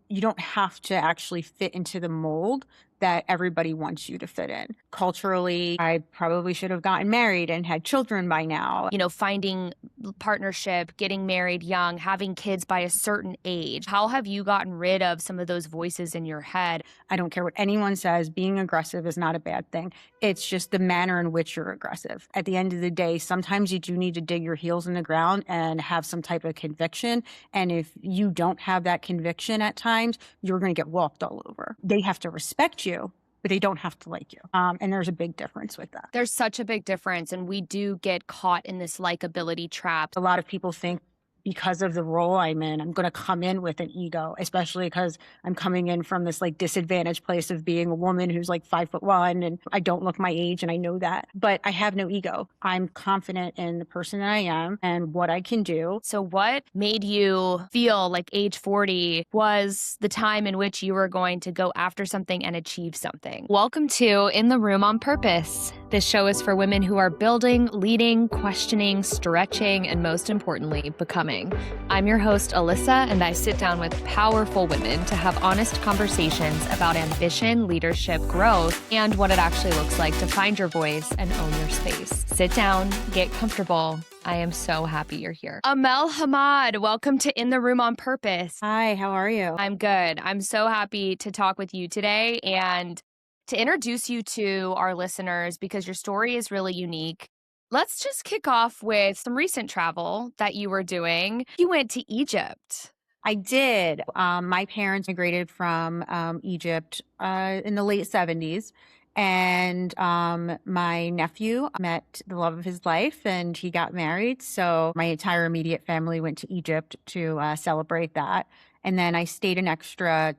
you don't have to actually fit into the mold that everybody wants you to fit in. Culturally, I probably should have gotten married and had children by now. Finding partnership, getting married young, having kids by a certain age. How have you gotten rid of some of those voices in your head? I don't care what anyone says, being aggressive is not a bad thing. It's just the manner in which you're aggressive. At the end of the day, sometimes you do need to dig your heels in the ground and have some type of conviction. And if you don't have that conviction at times, you're going to get walked all over. They have to respect you, but they don't have to like you. And there's a big difference with that. There's such a big difference, and we do get caught in this likability trap. A lot of people think because of the role I'm in, I'm going to come in with an ego, especially because I'm coming in from this like disadvantaged place of being a woman who's like 5'1" and I don't look my age and I know that, but I have no ego. I'm confident in the person that I am and what I can do. So what made you feel like age 40 was the time in which you were going to go after something and achieve something? Welcome to In the Room on Purpose. This show is for women who are building, leading, questioning, stretching, and most importantly, becoming. I'm your host, Alyssa, and I sit down with powerful women to have honest conversations about ambition, leadership, growth, and what it actually looks like to find your voice and own your space. Sit down, get comfortable. I am so happy you're here. Amel Hamad, welcome to In the Room on Purpose. Hi, how are you? I'm good. I'm so happy to talk with you today and to introduce you to our listeners because your story is really unique. Let's just kick off with some recent travel that you were doing. You went to Egypt. I did. My parents migrated from Egypt in the late 70s. And my nephew met the love of his life and he got married. So my entire immediate family went to Egypt to celebrate that. And then I stayed an extra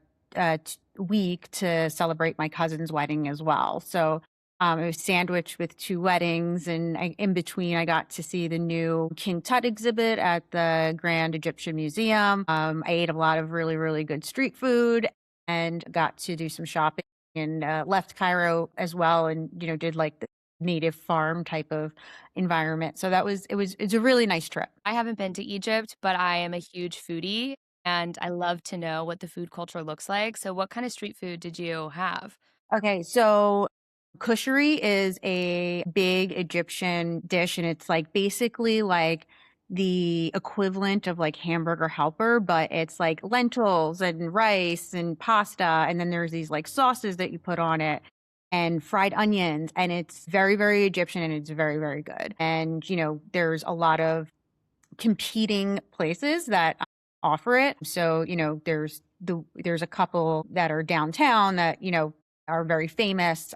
week to celebrate my cousin's wedding as well. So it was sandwiched with two weddings, and in between, I got to see the new King Tut exhibit at the Grand Egyptian Museum. I ate a lot of really, really good street food and got to do some shopping and left Cairo as well, and did like the native farm type of environment. So it's a really nice trip. I haven't been to Egypt, but I am a huge foodie and I love to know what the food culture looks like. So what kind of street food did you have? Okay, so kushari is a big Egyptian dish, and it's like basically like the equivalent of like hamburger helper, but it's like lentils and rice and pasta. And then there's these like sauces that you put on it and fried onions. And it's very, very Egyptian and it's very, very good. And, there's a lot of competing places that offer it. So, there's a couple that are downtown that, are very famous,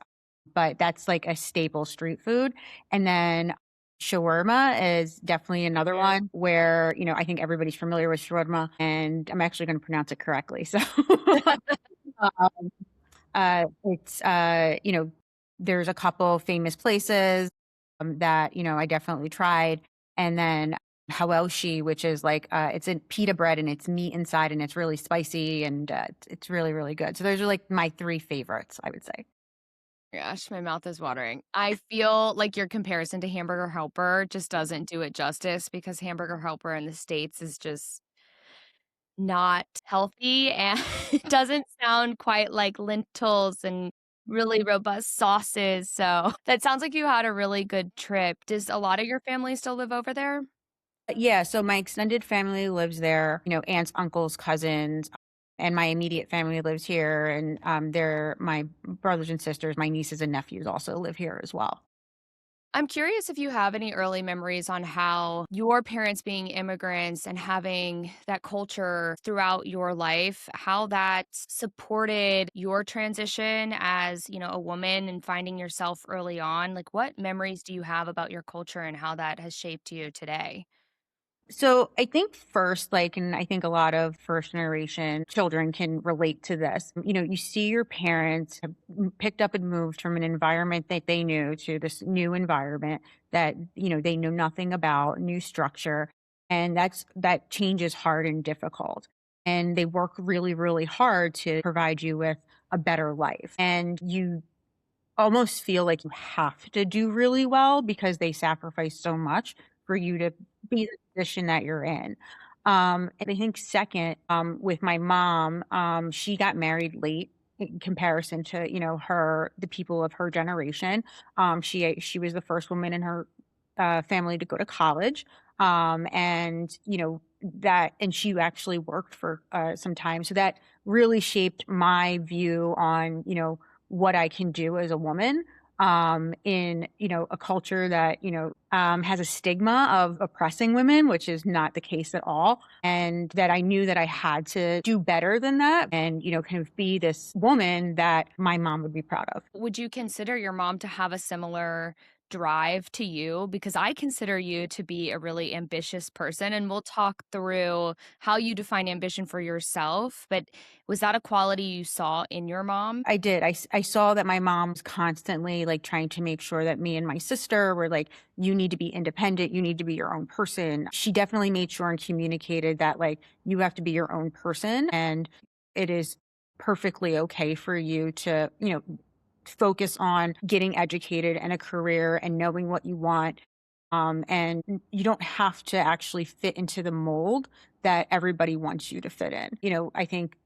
but that's like a staple street food. And then shawarma is definitely another one where, I think everybody's familiar with shawarma and I'm actually going to pronounce it correctly. So um, it's, there's a couple famous places that, I definitely tried. And then hawashi, which is like, it's a pita bread and it's meat inside and it's really spicy and it's really, really good. So those are like my three favorites, I would say. Gosh, my mouth is watering. I feel like your comparison to Hamburger Helper just doesn't do it justice because Hamburger Helper in the States is just not healthy and it doesn't sound quite like lentils and really robust sauces. So that sounds like you had a really good trip. Does a lot of your family still live over there? Yeah, so my extended family lives there, aunts, uncles, cousins, and my immediate family lives here. And they're my brothers and sisters, my nieces and nephews also live here as well. I'm curious if you have any early memories on how your parents being immigrants and having that culture throughout your life, how that supported your transition as, a woman and finding yourself early on. Like, what memories do you have about your culture and how that has shaped you today? So I think first, like, and I think a lot of first generation children can relate to this. You see your parents have picked up and moved from an environment that they knew to this new environment that, they know nothing about, new structure. And that change is hard and difficult. And they work really, really hard to provide you with a better life. And you almost feel like you have to do really well because they sacrifice so much for you to be the position that you're in. And I think second, with my mom, she got married late in comparison to, the people of her generation. She was the first woman in her family to go to college. And and she actually worked for some time. So that really shaped my view on, what I can do as a woman in a culture that has a stigma of oppressing women, which is not the case at all, and that I knew that I had to do better than that, and kind of be this woman that my mom would be proud of. Would you consider your mom to have a similar drive to you? Because I consider you to be a really ambitious person, and we'll talk through how you define ambition for yourself. But was that a quality you saw in your mom? I did. I saw that my mom was constantly like trying to make sure that me and my sister were like, you need to be independent. You need to be your own person. She definitely made sure and communicated that like you have to be your own person, and it is perfectly okay for you to, focus on getting educated and a career and knowing what you want. And you don't have to actually fit into the mold that everybody wants you to fit in. I think,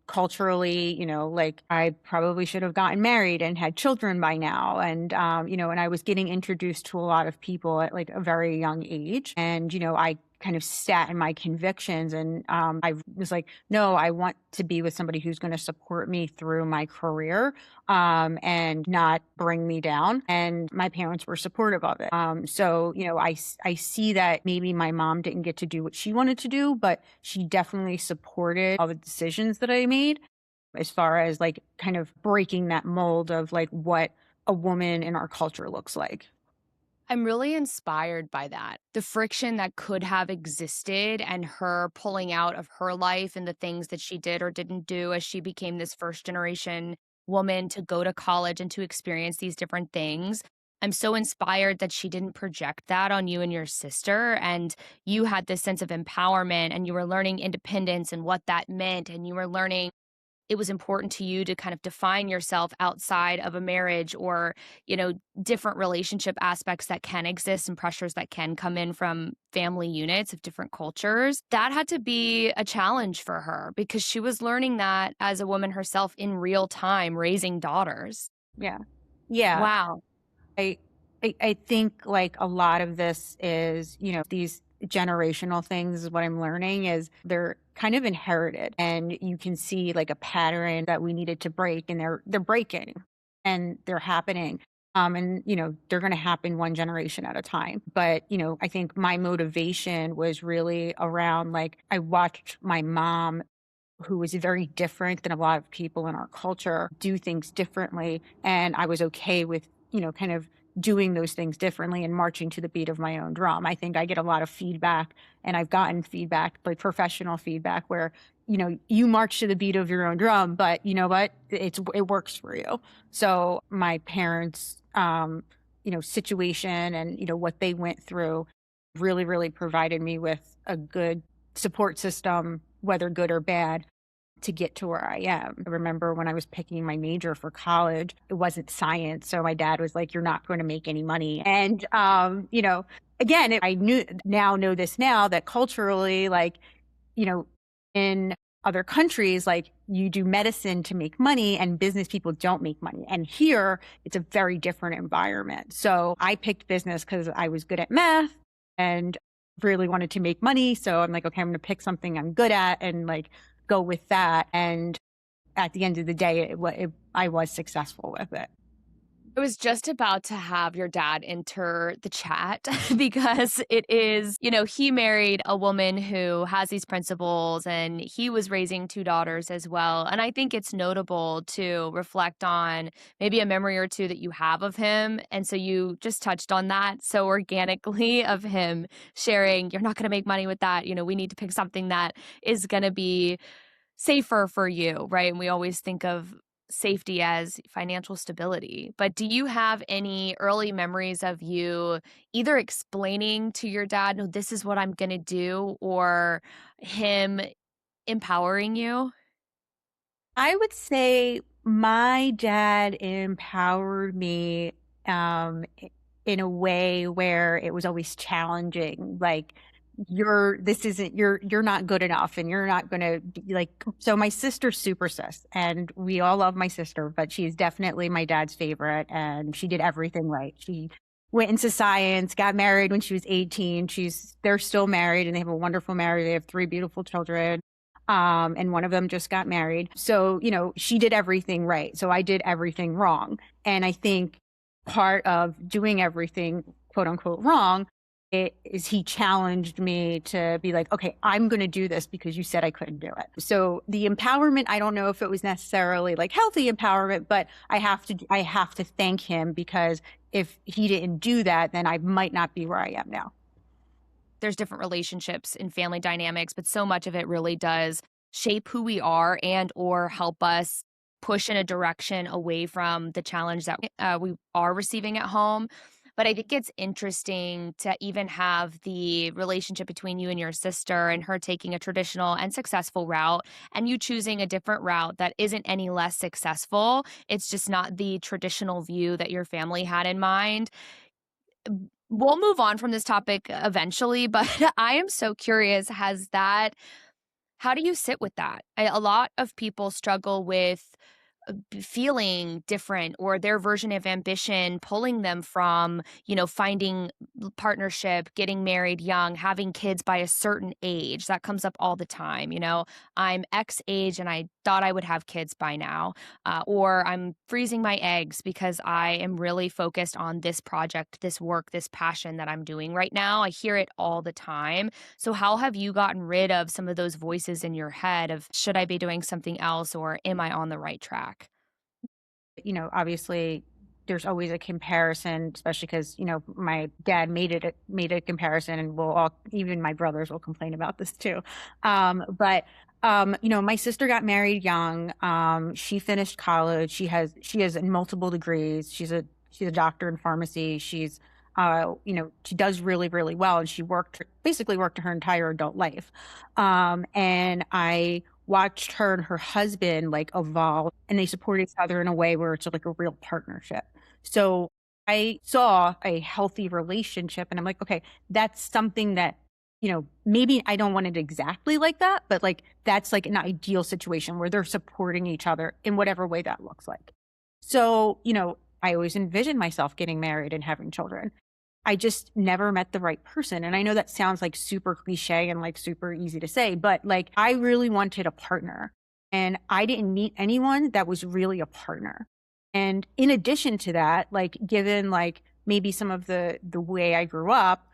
culturally, like I probably should have gotten married and had children by now. And I was getting introduced to a lot of people at like a very young age. And, I kind of sat in my convictions and I was like, no, I want to be with somebody who's going to support me through my career and not bring me down. And my parents were supportive of it. So, I see that maybe my mom didn't get to do what she wanted to do, but she definitely supported all the decisions that I made as far as like kind of breaking that mold of like what a woman in our culture looks like. I'm really inspired by that. The friction that could have existed and her pulling out of her life and the things that she did or didn't do as she became this first generation woman to go to college and to experience these different things. I'm so inspired that she didn't project that on you and your sister. And you had this sense of empowerment and you were learning independence and what that meant. And you were learning it was important to you to kind of define yourself outside of a marriage or, different relationship aspects that can exist and pressures that can come in from family units of different cultures. That had to be a challenge for her because she was learning that as a woman herself in real time, raising daughters. Yeah. Yeah. Wow. I I think like a lot of this is, these generational things is what I'm learning is they're kind of inherited and you can see like a pattern that we needed to break and they're breaking and they're happening. And they're going to happen one generation at a time. But, I think my motivation was really around like I watched my mom who was very different than a lot of people in our culture do things differently. And I was okay with, kind of doing those things differently and marching to the beat of my own drum. I think I get a lot of feedback and I've gotten feedback, like professional feedback where, you march to the beat of your own drum, but you know what? It works for you. So my parents, situation and, what they went through really, really provided me with a good support system, whether good or bad, to get to where I am. I remember when I was picking my major for college, it wasn't science. So my dad was like, you're not going to make any money. And, again, I know this now that culturally, like, you know, in other countries, like you do medicine to make money and business people don't make money. And here it's a very different environment. So I picked business because I was good at math and really wanted to make money. So I'm like, okay, I'm going to pick something I'm good at and like go with that. And at the end of the day, I was successful with it. I was just about to have your dad enter the chat because it is, he married a woman who has these principles and he was raising two daughters as well. And I think it's notable to reflect on maybe a memory or two that you have of him. And so you just touched on that so organically of him sharing, you're not going to make money with that. We need to pick something that is going to be safer for you, right? And we always think of safety as financial stability. But do you have any early memories of you either explaining to your dad, no, this is what I'm going to do, or him empowering you? I would say my dad empowered me in a way where it was always challenging. Like this isn't, you're not good enough and you're not going to be like, so my sister's super sis and we all love my sister, but she's definitely my dad's favorite and she did everything right. She went into science, got married when she was 18. They're still married and they have a wonderful marriage. They have three beautiful children. And one of them just got married. So, she did everything right. So I did everything wrong. And I think part of doing everything quote unquote wrong is he challenged me to be like, okay, I'm going to do this because you said I couldn't do it. So the empowerment, I don't know if it was necessarily like healthy empowerment, but I have to thank him because if he didn't do that, then I might not be where I am now. There's different relationships and family dynamics, but so much of it really does shape who we are and or help us push in a direction away from the challenge that we are receiving at home. But I think it's interesting to even have the relationship between you and your sister and her taking a traditional and successful route and you choosing a different route that isn't any less successful. It's just not the traditional view that your family had in mind. We'll move on from this topic eventually, but I am so curious, how do you sit with that? A lot of people struggle with feeling different or their version of ambition pulling them from, finding partnership, getting married young, having kids by a certain age. That comes up all the time. I'm X age and I thought I would have kids by now. Or I'm freezing my eggs because I am really focused on this project, this work, this passion that I'm doing right now. I hear it all the time. So, how have you gotten rid of some of those voices in your head of should I be doing something else or am I on the right track? Obviously there's always a comparison, especially because, my dad made a comparison and we'll all, even my brothers will complain about this too. But my sister got married young. She finished college. She has multiple degrees. She's a doctor in pharmacy. She does really, really well. And she basically worked her entire adult life. And I watched her and her husband like evolve and they support each other in a way where it's like a real partnership. So I saw a healthy relationship and I'm like, okay, that's something that, maybe I don't want it exactly like that, but like that's like an ideal situation where they're supporting each other in whatever way that looks like. So, I always envisioned myself getting married and having children. I just never met the right person. And I know that sounds like super cliche and like super easy to say, but like I really wanted a partner and I didn't meet anyone that was really a partner. And in addition to that, like given like maybe some of the way I grew up,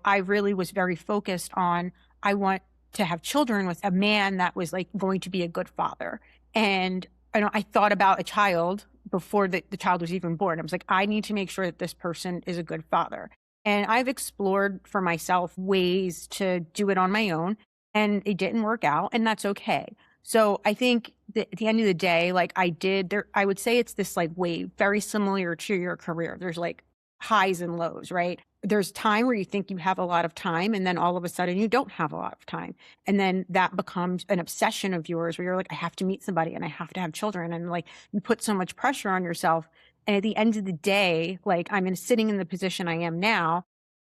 I really was very focused on I want to have children with a man that was like going to be a good father. And I thought about a child before the child was even born. I was like, I need to make sure that this person is a good father. And I've explored for myself ways to do it on my own, and it didn't work out, and that's okay. So I think that at the end of the day, like I would say it's this like wave, very similar to your career. There's like highs and lows, right? There's time where you think you have a lot of time, and then all of a sudden you don't have a lot of time. And then that becomes an obsession of yours where you're like, I have to meet somebody and I have to have children. And like you put so much pressure on yourself. And at the end of the day, like sitting in the position I am now,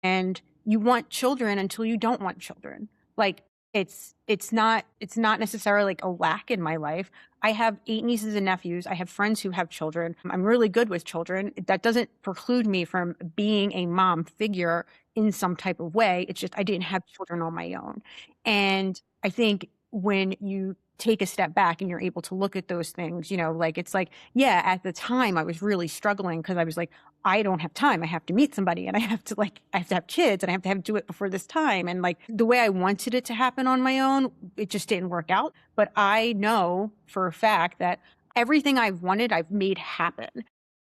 and you want children until you don't want children. Like it's not necessarily like a lack in my life. I have 8 nieces and nephews. I have friends who have children. I'm really good with children. That doesn't preclude me from being a mom figure in some type of way. It's just I didn't have children on my own. And I think when you take a step back and you're able to look at those things, like it's like, yeah, at the time I was really struggling because I was like, I don't have time. I have to meet somebody and I have to have kids and I have to do it before this time. And like the way I wanted it to happen on my own, it just didn't work out. But I know for a fact that everything I've wanted, I've made happen.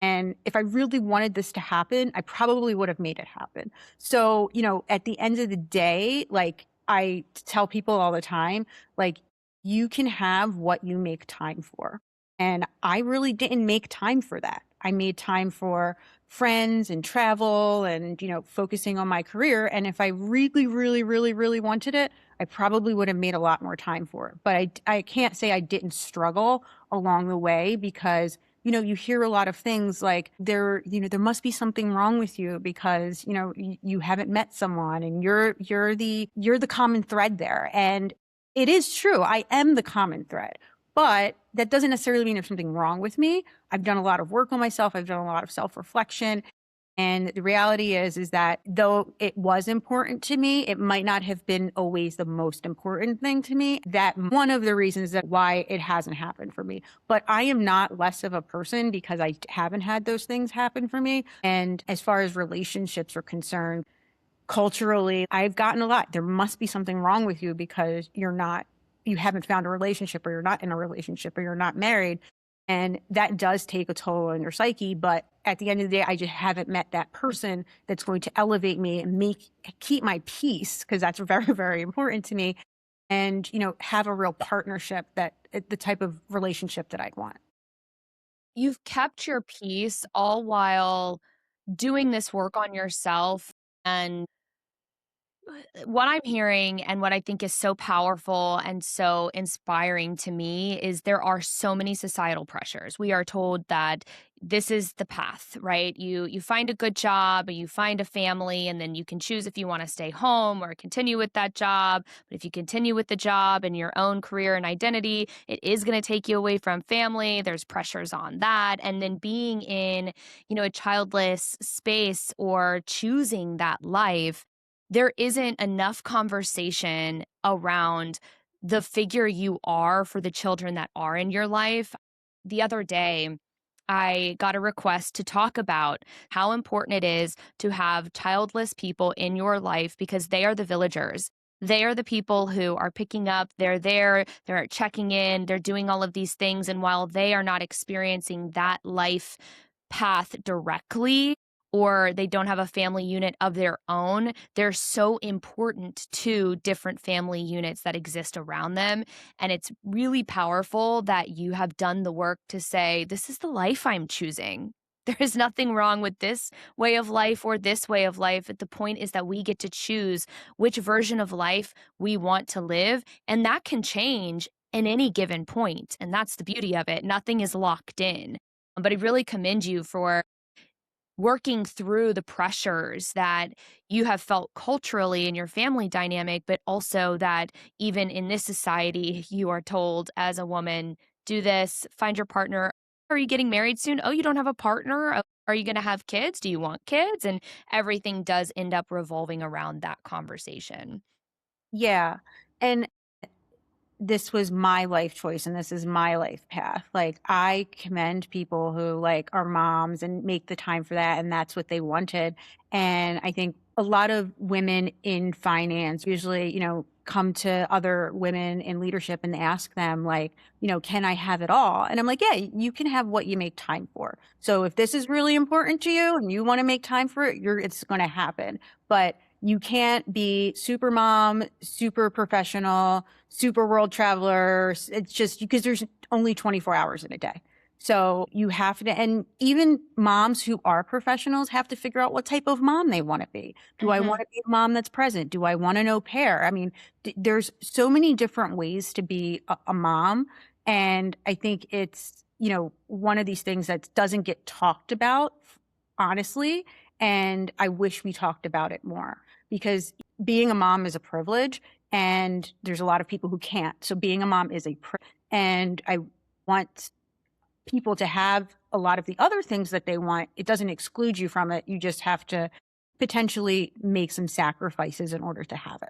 And if I really wanted this to happen, I probably would have made it happen. So, at the end of the day, like I tell people all the time, like you can have what you make time for. And I really didn't make time for that. I made time for friends and travel and, focusing on my career. And if I really, really, really, really wanted it, I probably would have made a lot more time for it. But I can't say I didn't struggle along the way because you hear a lot of things like there must be something wrong with you because, you haven't met someone and you're the common thread there. And it is true. I am the common thread, but that doesn't necessarily mean there's something wrong with me. I've done a lot of work on myself. I've done a lot of self-reflection. And the reality is that though it was important to me, it might not have been always the most important thing to me. That one of the reasons that why it hasn't happened for me. But I am not less of a person because I haven't had those things happen for me. And as far as relationships are concerned, culturally, I've gotten a lot. There must be something wrong with you because you haven't found a relationship or you're not in a relationship or you're not married. And that does take a toll on your psyche. But at the end of the day, I just haven't met that person that's going to elevate me and keep my peace, because that's very, very important to me. And, have a real partnership the type of relationship that I'd want. You've kept your peace all while doing this work on yourself. And what I'm hearing and what I think is so powerful and so inspiring to me is there are so many societal pressures. We are told that this is the path, right? You find a good job, or you find a family, and then you can choose if you want to stay home or continue with that job. But if you continue with the job and your own career and identity, it is going to take you away from family. There's pressures on that. And then being in, a childless space or choosing that life, there isn't enough conversation around the figure you are for the children that are in your life. The other day, I got a request to talk about how important it is to have childless people in your life because they are the villagers. They are the people who are picking up, they're there, they're checking in, they're doing all of these things. And while they are not experiencing that life path directly, or they don't have a family unit of their own, they're so important to different family units that exist around them. And it's really powerful that you have done the work to say, this is the life I'm choosing. There is nothing wrong with this way of life or this way of life. The point is that we get to choose which version of life we want to live. And that can change in any given point. And that's the beauty of it. Nothing is locked in. But I really commend you for working through the pressures that you have felt culturally in your family dynamic, but also that even in this society, you are told as a woman, do this, find your partner. Are you getting married soon? Oh, you don't have a partner? Oh, are you going to have kids? Do you want kids? And everything does end up revolving around that conversation. Yeah. And this was my life choice and this is my life path. Like, I commend people who like are moms and make the time for that and that's what they wanted. And I think a lot of women in finance usually, come to other women in leadership and ask them like, can I have it all? And I'm like, yeah, you can have what you make time for. So if this is really important to you and you want to make time for it, it's going to happen. But you can't be super mom, super professional, super world traveler. It's just because there's only 24 hours in a day. So you have to, and even moms who are professionals have to figure out what type of mom they want to be. Do I want Mhm. to be a mom that's present? Do I want an au pair? I mean, there's so many different ways to be a mom. And I think it's, one of these things that doesn't get talked about, honestly. And I wish we talked about it more because being a mom is a privilege and there's a lot of people who can't. So being a mom is a privilege. And I want people to have a lot of the other things that they want. It doesn't exclude you from it. You just have to potentially make some sacrifices in order to have it.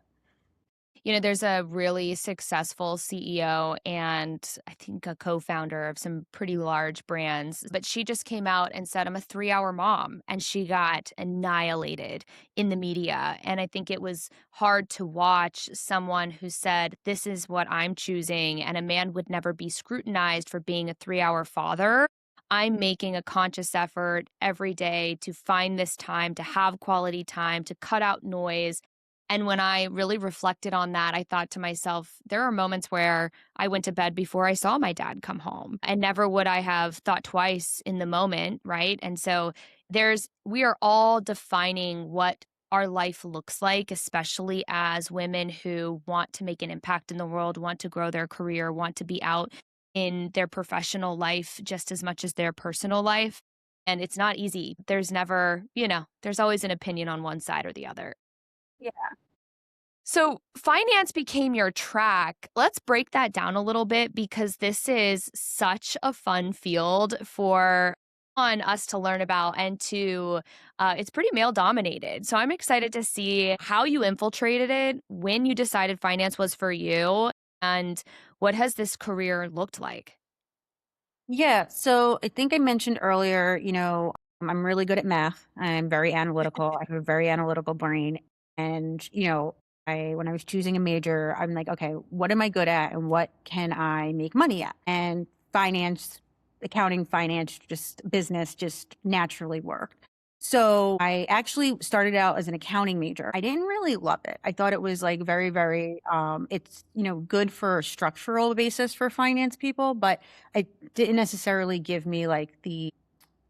There's a really successful CEO and I think a co founder of some pretty large brands, but she just came out and said, I'm a 3 hour mom. And she got annihilated in the media. And I think it was hard to watch someone who said, this is what I'm choosing. And a man would never be scrutinized for being a 3 hour father. I'm making a conscious effort every day to find this time, to have quality time, to cut out noise. And when I really reflected on that, I thought to myself, there are moments where I went to bed before I saw my dad come home, and never would I have thought twice in the moment, right? And so we are all defining what our life looks like, especially as women who want to make an impact in the world, want to grow their career, want to be out in their professional life just as much as their personal life. And it's not easy. There's never, there's always an opinion on one side or the other. Yeah. So, finance became your track. Let's break that down a little bit because this is such a fun field for on us to learn about and to it's pretty male dominated. So I'm excited to see how you infiltrated it, when you decided finance was for you, and what has this career looked like? Yeah. So I think I mentioned earlier, I'm really good at math. I'm very analytical. I have a very analytical brain. And, when I was choosing a major, I'm like, okay, what am I good at and what can I make money at? And finance, accounting, finance, just business just naturally worked. So I actually started out as an accounting major. I didn't really love it. I thought it was like very, very, it's, good for a structural basis for finance people, but it didn't necessarily give me like the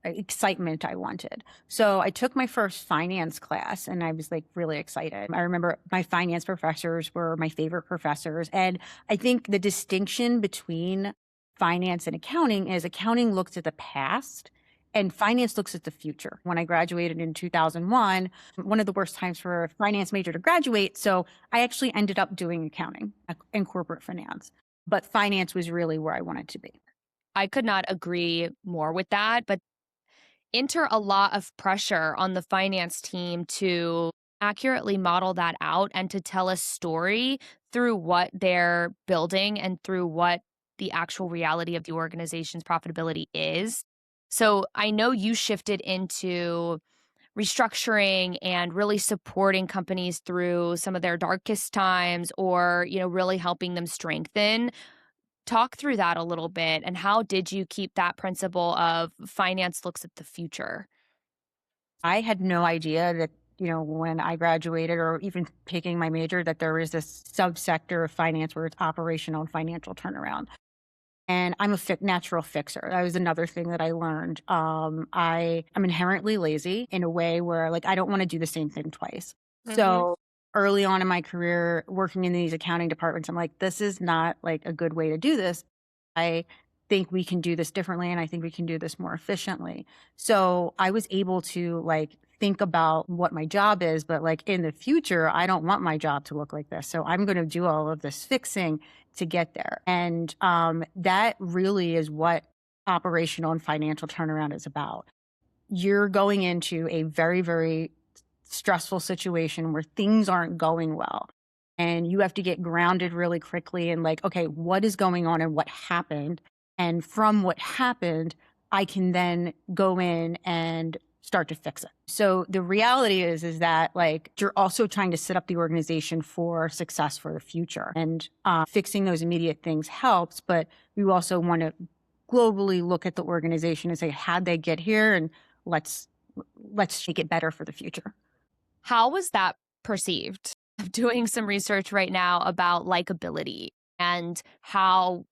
excitement I wanted. So I took my first finance class and I was like really excited. I remember my finance professors were my favorite professors. And I think the distinction between finance and accounting is accounting looks at the past and finance looks at the future. When I graduated in 2001, one of the worst times for a finance major to graduate. So I actually ended up doing accounting and corporate finance, but finance was really where I wanted to be. I could not agree more with that, but enter a lot of pressure on the finance team to accurately model that out and to tell a story through what they're building and through what the actual reality of the organization's profitability is. So I know you shifted into restructuring and really supporting companies through some of their darkest times or, really helping them strengthen. Talk through that a little bit and how did you keep that principle of finance looks at the future? I had no idea that, when I graduated or even picking my major, that there was this subsector of finance where it's operational and financial turnaround. And I'm a natural fixer. That was another thing that I learned. I'm inherently lazy in a way where like I don't want to do the same thing twice. Mhm. So early on in my career, working in these accounting departments, I'm like, this is not like a good way to do this. I think we can do this differently, and I think we can do this more efficiently. So I was able to like think about what my job is, but like in the future, I don't want my job to look like this. So I'm going to do all of this fixing to get there. And that really is what operational and financial turnaround is about. You're going into a very, very stressful situation where things aren't going well. And you have to get grounded really quickly and like, okay, what is going on and what happened? And from what happened, I can then go in and start to fix it. So the reality is that like you're also trying to set up the organization for success for the future. And fixing those immediate things helps, but you also want to globally look at the organization and say, how'd they get here? And let's let's make it better for the future. How was that perceived? I'm doing some research right now about likability and how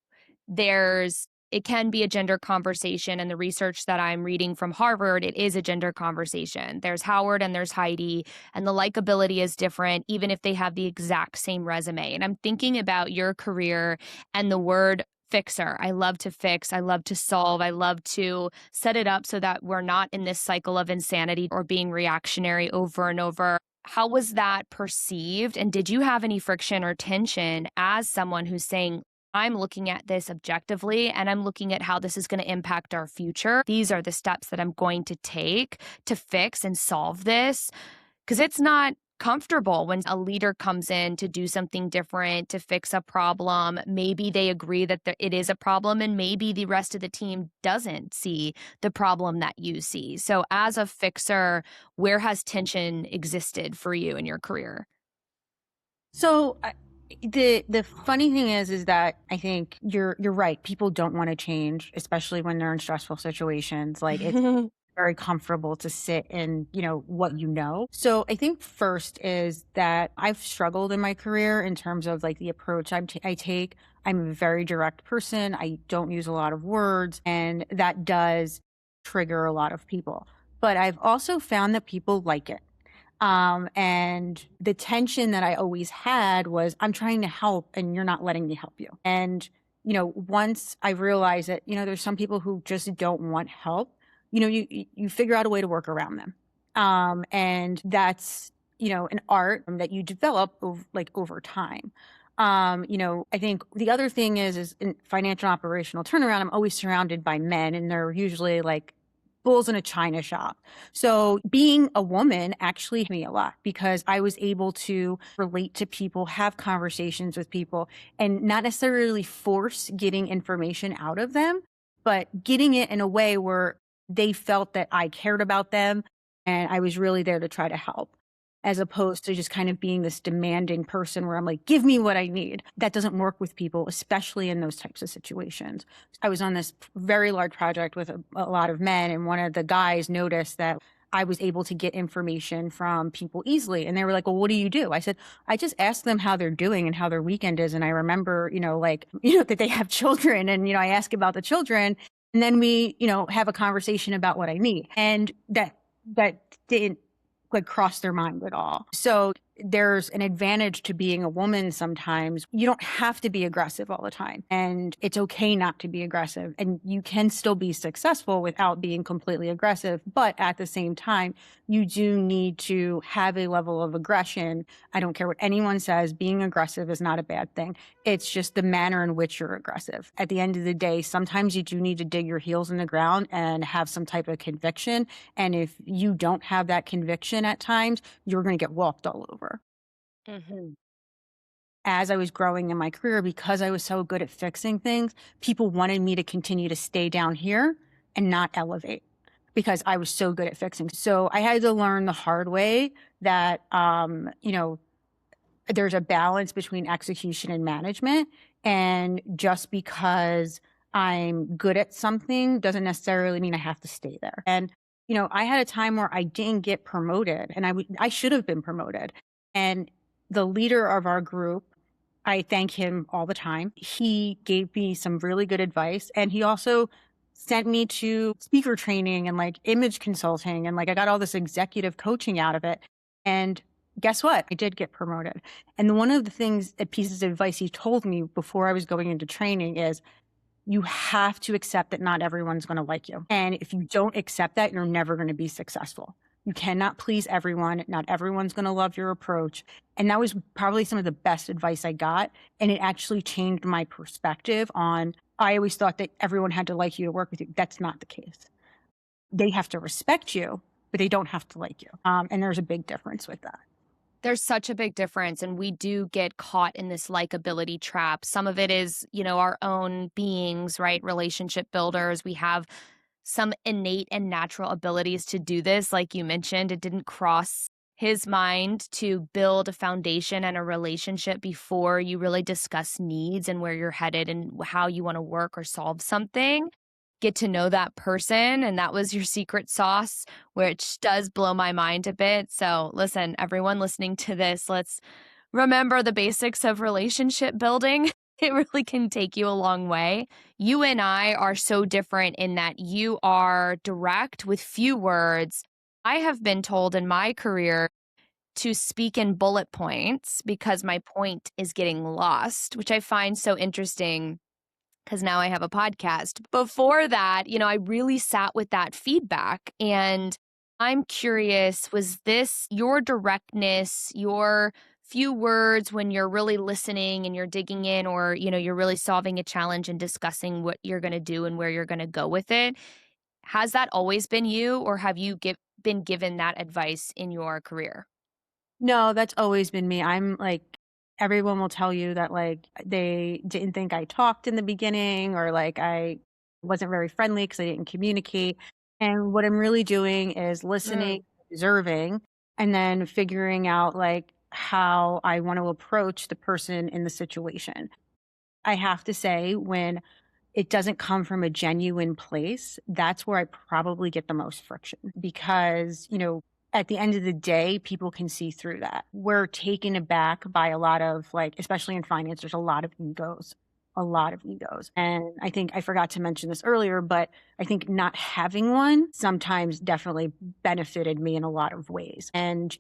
it can be a gender conversation. And the research that I'm reading from Harvard, it is a gender conversation. There's Howard and there's Heidi, and the likability is different, even if they have the exact same resume. And I'm thinking about your career and the word fixer. I love to fix. I love to solve. I love to set it up so that we're not in this cycle of insanity or being reactionary over and over. How was that perceived? And did you have any friction or tension as someone who's saying, I'm looking at this objectively and I'm looking at how this is going to impact our future. These are the steps that I'm going to take to fix and solve this. Because it's not comfortable when a leader comes in to do something different, to fix a problem. Maybe they agree that it is a problem, and maybe the rest of the team doesn't see the problem that you see. So, as a fixer, where has tension existed for you in your career? So the funny thing is that I think you're right. People don't want to change, especially when they're in stressful situations. Like it's very comfortable to sit in, what you know. So I think first is that I've struggled in my career in terms of like the approach I take. I'm a very direct person. I don't use a lot of words, and that does trigger a lot of people. But I've also found that people like it. And the tension that I always had was I'm trying to help and you're not letting me help you. And once I realized that, there's some people who just don't want help, you figure out a way to work around them. And that's, an art that you develop over time. I think the other thing is in financial and operational turnaround, I'm always surrounded by men, and they're usually like bulls in a china shop. So being a woman actually helped me a lot because I was able to relate to people, have conversations with people, and not necessarily force getting information out of them, but getting it in a way where they felt that I cared about them and I was really there to try to help, as opposed to just kind of being this demanding person where I'm like, give me what I need. That doesn't work with people, especially in those types of situations. I was on this very large project with a lot of men, and one of the guys noticed that I was able to get information from people easily. And they were like, well, what do you do? I said, I just ask them how they're doing and how their weekend is. And I remember, that they have children, and, I ask about the children. And then we, have a conversation about what I need. And that didn't like cross their mind at all. So there's an advantage to being a woman sometimes. You don't have to be aggressive all the time, and it's okay not to be aggressive, and you can still be successful without being completely aggressive. But at the same time, you do need to have a level of aggression. I don't care what anyone says, being aggressive is not a bad thing. It's just the manner in which you're aggressive. At the end of the day, sometimes you do need to dig your heels in the ground and have some type of conviction. And if you don't have that conviction at times, you're going to get walked all over. Mhm. As I was growing in my career, because I was so good at fixing things, people wanted me to continue to stay down here and not elevate because I was so good at fixing. So I had to learn the hard way that, there's a balance between execution and management. And just because I'm good at something doesn't necessarily mean I have to stay there. And, I had a time where I didn't get promoted, and I should have been promoted. And the leader of our group, I thank him all the time. He gave me some really good advice. And he also sent me to speaker training and like image consulting. And like I got all this executive coaching out of it. And guess what? I did get promoted. And one of the pieces of advice he told me before I was going into training is you have to accept that not everyone's going to like you. And if you don't accept that, you're never going to be successful. You cannot please everyone. Not everyone's going to love your approach. And that was probably some of the best advice I got. And it actually changed my perspective on, I always thought that everyone had to like you to work with you. That's not the case. They have to respect you, but they don't have to like you. And there's a big difference with that. There's such a big difference, and we do get caught in this likability trap. Some of it is, our own beings, right? Relationship builders. We have some innate and natural abilities to do this. Like you mentioned, it didn't cross his mind to build a foundation and a relationship before you really discuss needs and where you're headed and how you want to work or solve something. Get to know that person, and that was your secret sauce, which does blow my mind a bit. So listen, everyone listening to this, let's remember the basics of relationship building. It really can take you a long way. You and I are so different in that you are direct with few words. I have been told in my career to speak in bullet points because my point is getting lost, which I find so interesting because now I have a podcast. Before that, I really sat with that feedback, and I'm curious, was this your directness, your few words when you're really listening and you're digging in, or, you're really solving a challenge and discussing what you're going to do and where you're going to go with it? Has that always been you, or have you been given that advice in your career? No, that's always been me. I'm like, everyone will tell you that like they didn't think I talked in the beginning, or like I wasn't very friendly because I didn't communicate. And what I'm really doing is listening, Mm. observing, and then figuring out like how I want to approach the person in the situation. I have to say, when it doesn't come from a genuine place, that's where I probably get the most friction because, at the end of the day, people can see through that. We're taken aback by a lot of like, especially in finance, there's a lot of egos. And I think I forgot to mention this earlier, but I think not having one sometimes definitely benefited me in a lot of ways. And,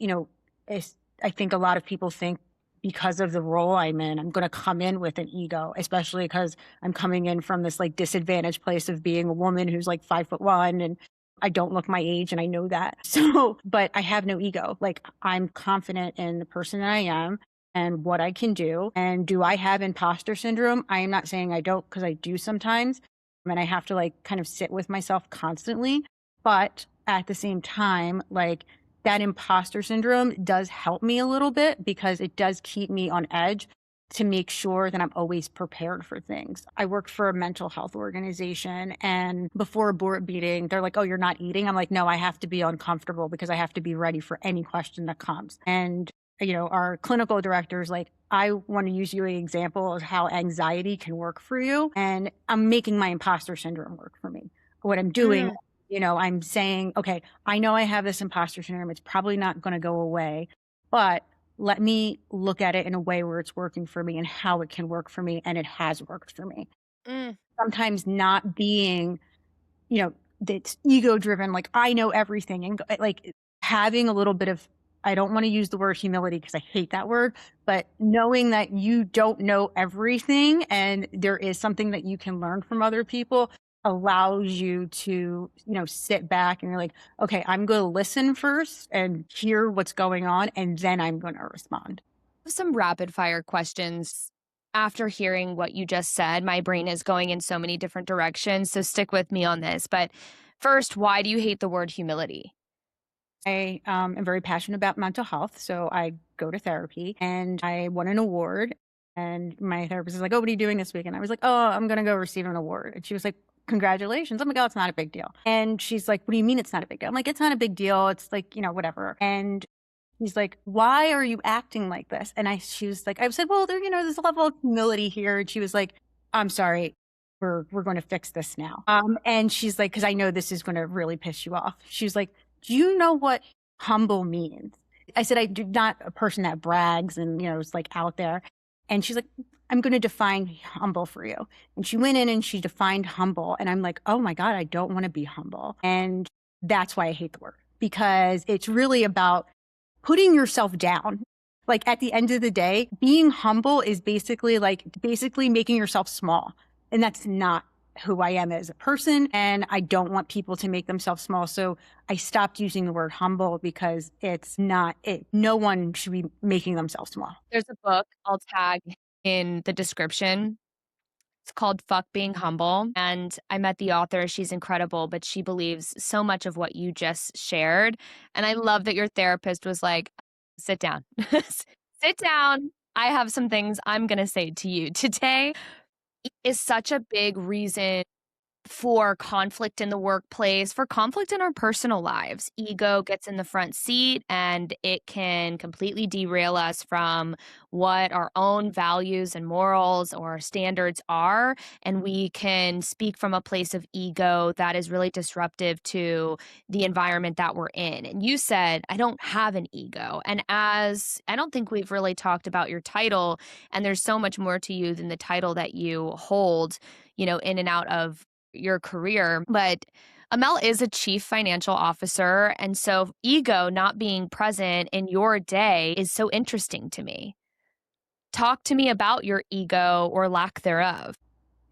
I think a lot of people think because of the role I'm in, I'm going to come in with an ego, especially because I'm coming in from this like disadvantaged place of being a woman who's like 5'1" and I don't look my age and I know that. So, but I have no ego. Like I'm confident in the person that I am and what I can do. And do I have imposter syndrome? I am not saying I don't, because I do sometimes. And I have to like kind of sit with myself constantly. But at the same time, like that imposter syndrome does help me a little bit because it does keep me on edge to make sure that I'm always prepared for things. I work for a mental health organization, and before a board meeting, they're like, "Oh, you're not eating?" I'm like, "No, I have to be uncomfortable because I have to be ready for any question that comes." And our clinical director is like, I want to use you an example of how anxiety can work for you. And I'm making my imposter syndrome work for me. What I'm doing, Mm, I'm saying, okay, I know I have this imposter syndrome. It's probably not going to go away, but let me look at it in a way where it's working for me and how it can work for me. And it has worked for me. mm. Sometimes not being, that's ego driven, like I know everything and like having a little bit of, I don't want to use the word humility because I hate that word, but knowing that you don't know everything and there is something that you can learn from other people allows you to, sit back and you're like, okay, I'm going to listen first and hear what's going on and then I'm going to respond. Some rapid fire questions. After hearing what you just said, my brain is going in so many different directions. So stick with me on this. But first, why do you hate the word humility? I am very passionate about mental health. So I go to therapy and I won an award. And my therapist is like, "Oh, what are you doing this week?" And I was like, "Oh, I'm going to go receive an award." And she was like, "Congratulations." I'm like, "Oh, it's not a big deal." And she's like, "What do you mean it's not a big deal?" I'm like, "It's not a big deal. It's like, whatever." And he's like, "Why are you acting like this?" And she was like, I said, "Well, there's a level of humility here." And she was like, "I'm sorry. We're going to fix this now." And she's like, "Cause I know this is going to really piss you off." She was like, "Do you know what humble means?" I said, "I do not a person that brags and, is like out there." And she's like, "I'm going to define humble for you." And she went in and she defined humble. And I'm like, "Oh my God, I don't want to be humble." And that's why I hate the word, because it's really about putting yourself down. Like at the end of the day, being humble is basically making yourself small. And that's not who I am as a person. And I don't want people to make themselves small. So I stopped using the word humble because it's not it. No one should be making themselves small. There's a book I'll tag in the description. It's called Fuck Being Humble. And I met the author. She's incredible, but she believes so much of what you just shared. And I love that your therapist was like, sit down, sit down. I have some things I'm going to say to you today. Is such a big reason for conflict in the workplace, for conflict in our personal lives. Ego gets in the front seat and it can completely derail us from what our own values and morals or standards are. And we can speak from a place of ego that is really disruptive to the environment that we're in. And you said, I don't have an ego. And as I don't think we've really talked about your title, and there's so much more to you than the title that you hold, in and out of your career, but Amel is a chief financial officer. And so ego not being present in your day is so interesting to me. Talk to me about your ego or lack thereof.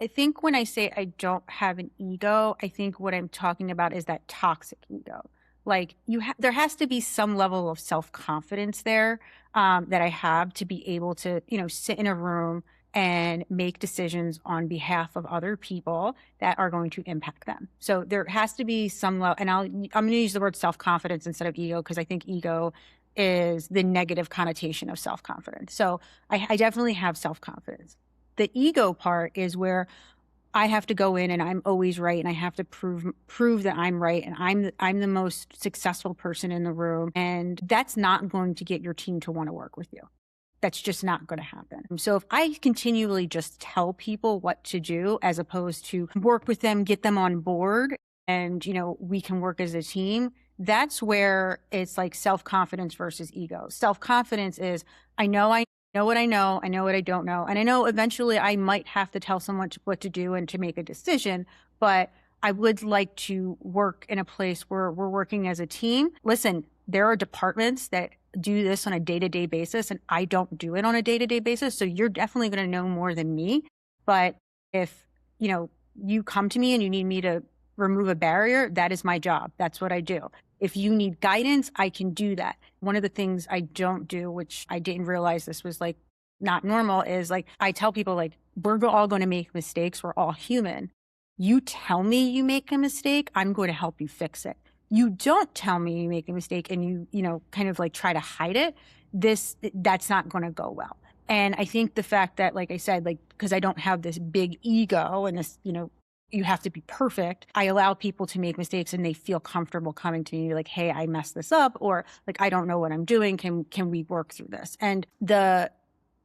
I think when I say I don't have an ego, I think what I'm talking about is that toxic ego. Like there has to be some level of self-confidence there that I have to be able to, sit in a room and make decisions on behalf of other people that are going to impact them. So there has to be some level, and I'm going to use the word self-confidence instead of ego because I think ego is the negative connotation of self-confidence. So I definitely have self-confidence. The ego part is where I have to go in and I'm always right and I have to prove that I'm right and I'm the most successful person in the room, and that's not going to get your team to want to work with you. That's just not going to happen. So if I continually just tell people what to do as opposed to work with them, get them on board, and we can work as a team, that's where it's like self-confidence versus ego. Self-confidence is I know what I know what I don't know, and I know eventually I might have to tell someone what to do and to make a decision, but I would like to work in a place where we're working as a team. Listen, there are departments that do this on a day-to-day basis and I don't do it on a day-to-day basis. So you're definitely going to know more than me. But if, you know, you come to me and you need me to remove a barrier, that is my job. That's what I do. If you need guidance, I can do that. One of the things I don't do, which I didn't realize this was like not normal, is like I tell people like we're all going to make mistakes. We're all human. You tell me you make a mistake, I'm going to help you fix it. You don't tell me you make a mistake and you know, kind of like try to hide it. That's not going to go well. And I think the fact that, like I said, like, because I don't have this big ego and this, you know, you have to be perfect. I allow people to make mistakes and they feel comfortable coming to me like, hey, I messed this up, or like, I don't know what I'm doing. Can we work through this? And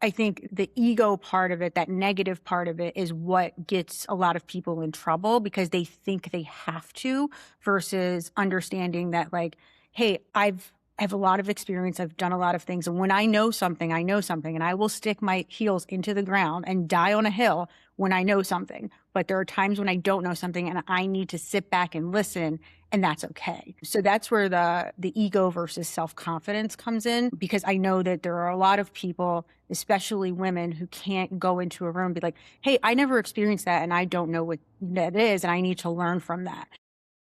I think the ego part of it, that negative part of it, is what gets a lot of people in trouble because they think they have to, versus understanding that, like, hey, I have a lot of experience. I've done a lot of things. And when I know something, I know something. And I will stick my heels into the ground and die on a hill when I know something. But there are times when I don't know something and I need to sit back and listen, and that's okay. So that's where the ego versus self-confidence comes in, because I know that there are a lot of people, especially women, who can't go into a room and be like, hey, I never experienced that and I don't know what that is and I need to learn from that.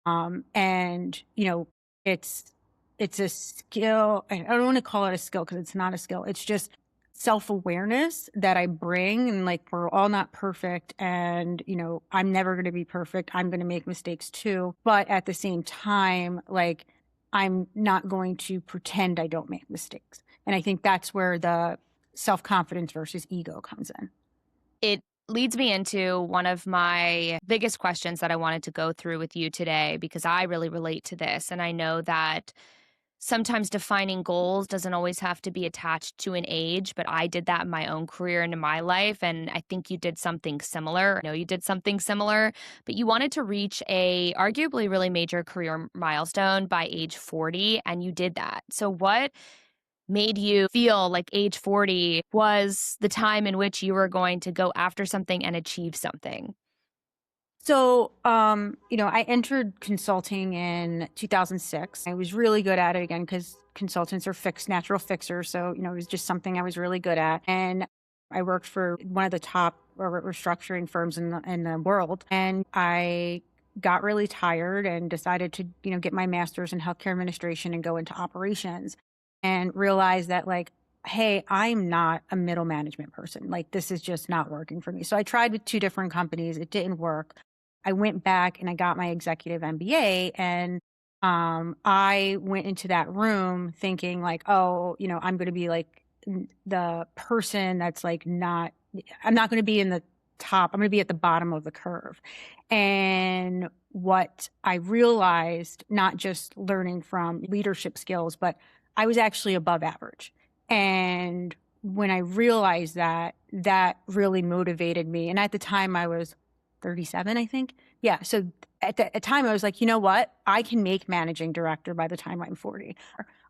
And you know, it's a skill. I don't want to call it a skill because it's not a skill. It's just self-awareness that I bring, and like we're all not perfect, and you know, I'm never going to be perfect. I'm going to make mistakes too, but at the same time, like, I'm not going to pretend I don't make mistakes. And I think that's where the self-confidence versus ego comes in. It leads me into one of my biggest questions that I wanted to go through with you today because I really relate to this. And I know that sometimes defining goals doesn't always have to be attached to an age, but I did that in my own career and in my life. And I think you did something similar. I know you did something similar, but you wanted to reach a arguably really major career milestone by age 40, and you did that. So what made you feel like age 40 was the time in which you were going to go after something and achieve something? So, you know, I entered consulting in 2006. I was really good at it again because consultants are natural fixers. So, you know, it was just something I was really good at. And I worked for one of the top restructuring firms in the world. And I got really tired and decided to, you know, get my master's in healthcare administration and go into operations, and realized that, like, hey, I'm not a middle management person. Like, this is just not working for me. So I tried with two different companies. It didn't work. I went back and I got my executive MBA, and I went into that room thinking like, oh, you know, I'm going to be like the person that's like I'm not going to be in the top. I'm going to be at the bottom of the curve. And what I realized, not just learning from leadership skills, but I was actually above average. And when I realized that, that really motivated me. And at the time I was 37, I think. Yeah. So at the time, I was like, you know what? I can make managing director by the time I'm 40.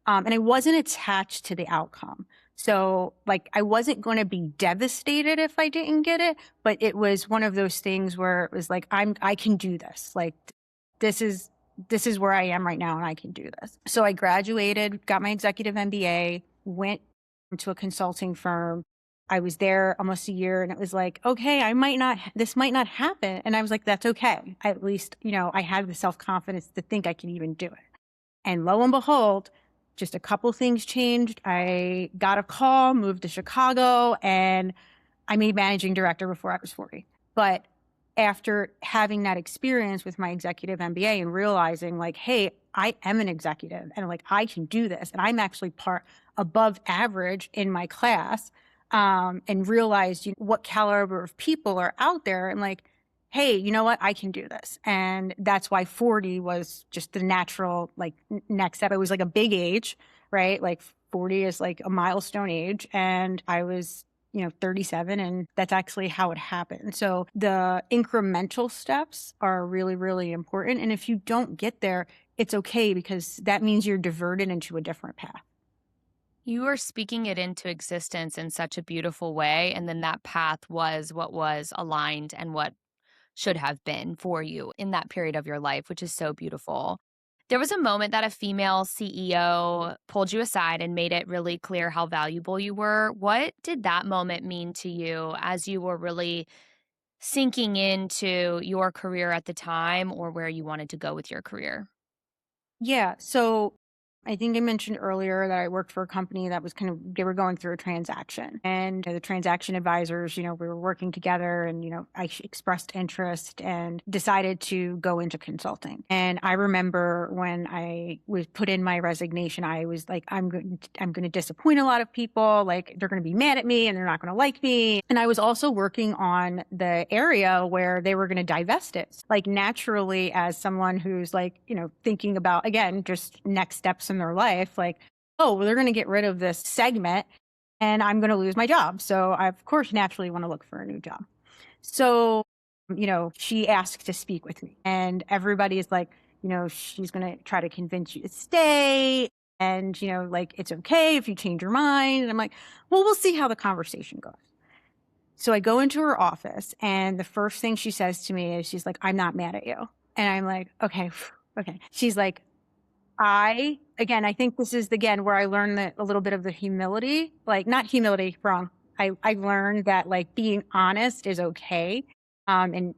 And I wasn't attached to the outcome. So, like, I wasn't going to be devastated if I didn't get it, but it was one of those things where it was like, I can do this. Like, this is, this is where I am right now and I can do this. So I graduated, got my executive MBA, went to a consulting firm. I was there almost a year, and it was like, okay, this might not happen. And I was like, that's okay. At least, you know, I had the self-confidence to think I can even do it. And lo and behold, just a couple things changed. I got a call, moved to Chicago, and I made managing director before I was 40. But after having that experience with my executive MBA and realizing like, hey, I am an executive and like I can do this, and I'm actually above average in my class, and realized, you know, what caliber of people are out there, and like, hey, you know what, I can do this. And that's why 40 was just the natural like next step. It was like a big age, right? Like 40 is like a milestone age, and I was, you know, 37, and that's actually how it happened. So the incremental steps are really, really important. And if you don't get there, it's okay, because that means you're diverted into a different path. You are speaking it into existence in such a beautiful way. And then that path was what was aligned and what should have been for you in that period of your life, which is so beautiful. There was a moment that a female CEO pulled you aside and made it really clear how valuable you were. What did that moment mean to you as you were really sinking into your career at the time or where you wanted to go with your career? Yeah. So I think I mentioned earlier that I worked for a company that was they were going through a transaction. And the transaction advisors, we were working together and, expressed interest and decided to go into consulting. And I remember when I was put in my resignation, I was like, I'm going to disappoint a lot of people. Like they're going to be mad at me and they're not going to like me. And I was also working on the area where they were going to divest it. Like naturally, as someone who's like, thinking about, again, just next steps in their life, like, oh, well, they're going to get rid of this segment and I'm going to lose my job. So I, of course, naturally want to look for a new job. So, she asked to speak with me and everybody is like, she's going to try to convince you to stay. And, like, it's okay if you change your mind. And I'm like, well, we'll see how the conversation goes. So I go into her office and the first thing she says to me is she's like, I'm not mad at you. And I'm like, okay, okay. She's like, I think this is again where I learned that a little bit of the humility, like not humility, wrong. I learned that like being honest is okay. And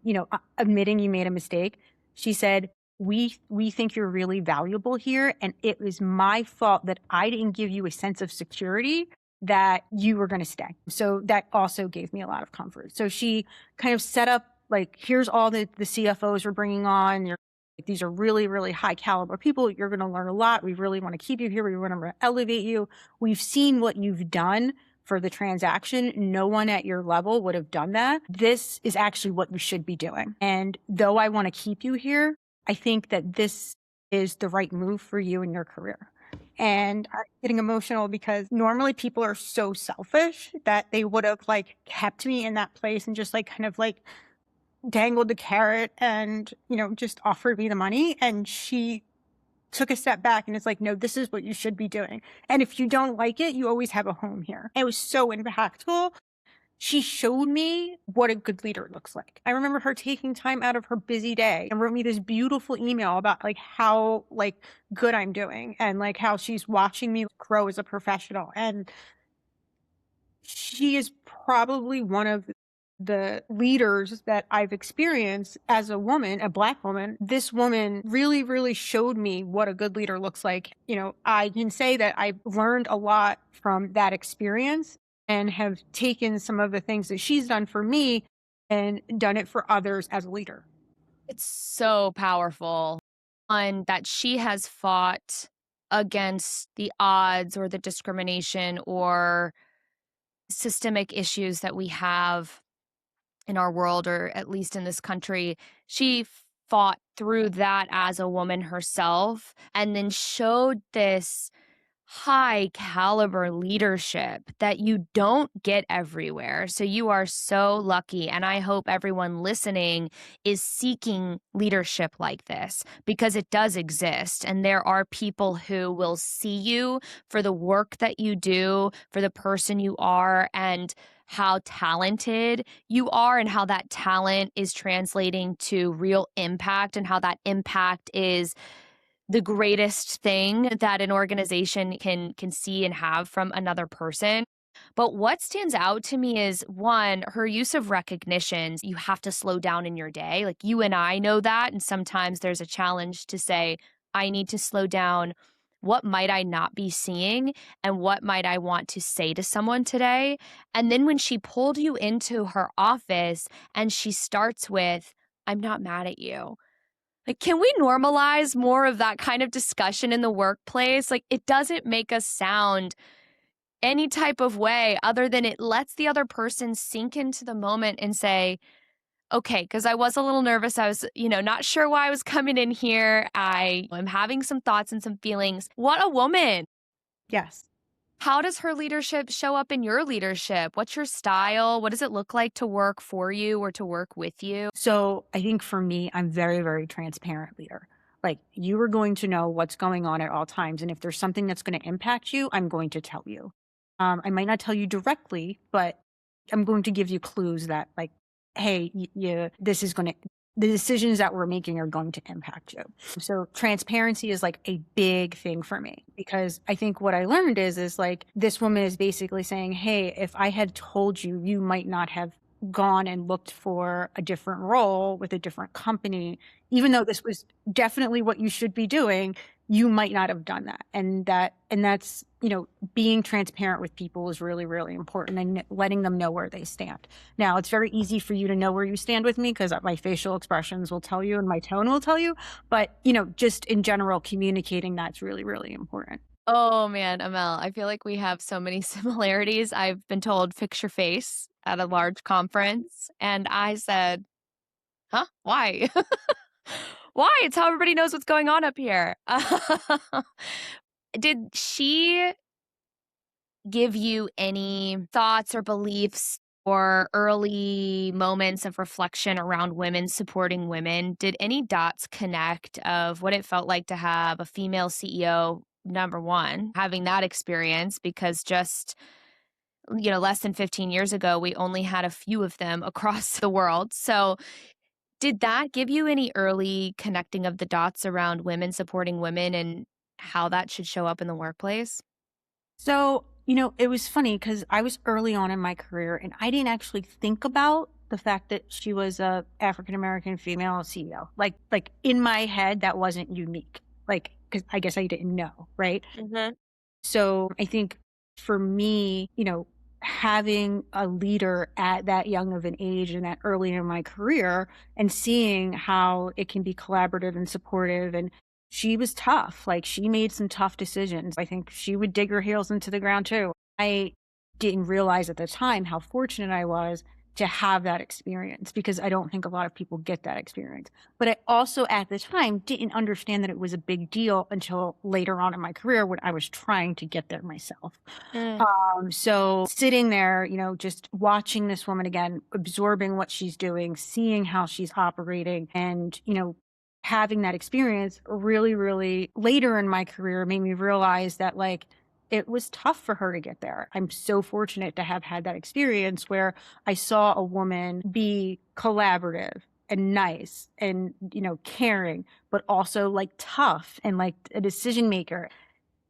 admitting you made a mistake. She said, we think you're really valuable here. And it was my fault that I didn't give you a sense of security that you were going to stay. So that also gave me a lot of comfort. So she kind of set up like, here's all the CFOs we're bringing on. These are really, really high caliber people. You're going to learn a lot. We really want to keep you here. We want to elevate you. We've seen what you've done for the transaction. No one at your level would have done that. This is actually what you should be doing. And though I want to keep you here, I think that this is the right move for you in your career. And I'm getting emotional because normally people are so selfish that they would have like kept me in that place and just like kind of like dangled the carrot and, just offered me the money. And she took a step back and it's like, no, this is what you should be doing. And if you don't like it, you always have a home here. It was so impactful. She showed me what a good leader looks like. I remember her taking time out of her busy day and wrote me this beautiful email about like how like good I'm doing and like how she's watching me grow as a professional. And she is probably one of the leaders that I've experienced as a woman, a Black woman. This woman really, really showed me what a good leader looks like. I can say that I've learned a lot from that experience and have taken some of the things that she's done for me and done it for others as a leader. It's so powerful. One, that she has fought against the odds or the discrimination or systemic issues that we have in our world, or at least in this country. She fought through that as a woman herself and then showed this high caliber leadership that you don't get everywhere. So you are so lucky. And I hope everyone listening is seeking leadership like this because it does exist. And there are people who will see you for the work that you do, for the person you are, and how talented you are, and how that talent is translating to real impact, and how that impact is the greatest thing that an organization can see and have from another person. But what stands out to me is one, her use of recognitions. You have to slow down in your day. Like you and I know that. And sometimes there's a challenge to say, I need to slow down. What might I not be seeing? And what might I want to say to someone today? And then when she pulled you into her office and she starts with, I'm not mad at you. Like, can we normalize more of that kind of discussion in the workplace? Like, it doesn't make us sound any type of way other than it lets the other person sink into the moment and say, okay, because I was a little nervous. I was, not sure why I was coming in here. I am having some thoughts and some feelings. What a woman. Yes. How does her leadership show up in your leadership? What's your style? What does it look like to work for you or to work with you? So I think for me, I'm very, very transparent leader. Like you are going to know what's going on at all times. And if there's something that's going to impact you, I'm going to tell you. I might not tell you directly, but I'm going to give you clues that like, hey, this is going to the decisions that we're making are going to impact you. So transparency is like a big thing for me, because I think what I learned is like this woman is basically saying, hey, if I had told you, you might not have gone and looked for a different role with a different company, even though this was definitely what you should be doing, you might not have done that. And that's, being transparent with people is really, really important, and letting them know where they stand. Now, it's very easy for you to know where you stand with me because my facial expressions will tell you and my tone will tell you. But, just in general, communicating that's really, really important. Oh man, Amel, I feel like we have so many similarities. I've been told fix your face at a large conference, and I said, huh? Why? Why? It's how everybody knows what's going on up here. Did she give you any thoughts or beliefs or early moments of reflection around women supporting women? Did any dots connect of what it felt like to have a female CEO, number one, having that experience? Because just, less than 15 years ago, we only had a few of them across the world. So, did that give you any early connecting of the dots around women supporting women and how that should show up in the workplace? So, it was funny because I was early on in my career and I didn't actually think about the fact that she was a African American female CEO. Like in my head, that wasn't unique. Like, because I guess I didn't know, right? Mhm. So I think for me, having a leader at that young of an age and that early in my career, and seeing how it can be collaborative and supportive. And she was tough. Like, she made some tough decisions. I think she would dig her heels into the ground too. I didn't realize at the time how fortunate I was to have that experience, because I don't think a lot of people get that experience. But I also at the time didn't understand that it was a big deal until later on in my career when I was trying to get there myself. Mm. So sitting there, just watching this woman again, absorbing what she's doing, seeing how she's operating, and, having that experience really, really later in my career made me realize that, like, it was tough for her to get there. I'm so fortunate to have had that experience where I saw a woman be collaborative and nice and, caring, but also like tough and like a decision maker.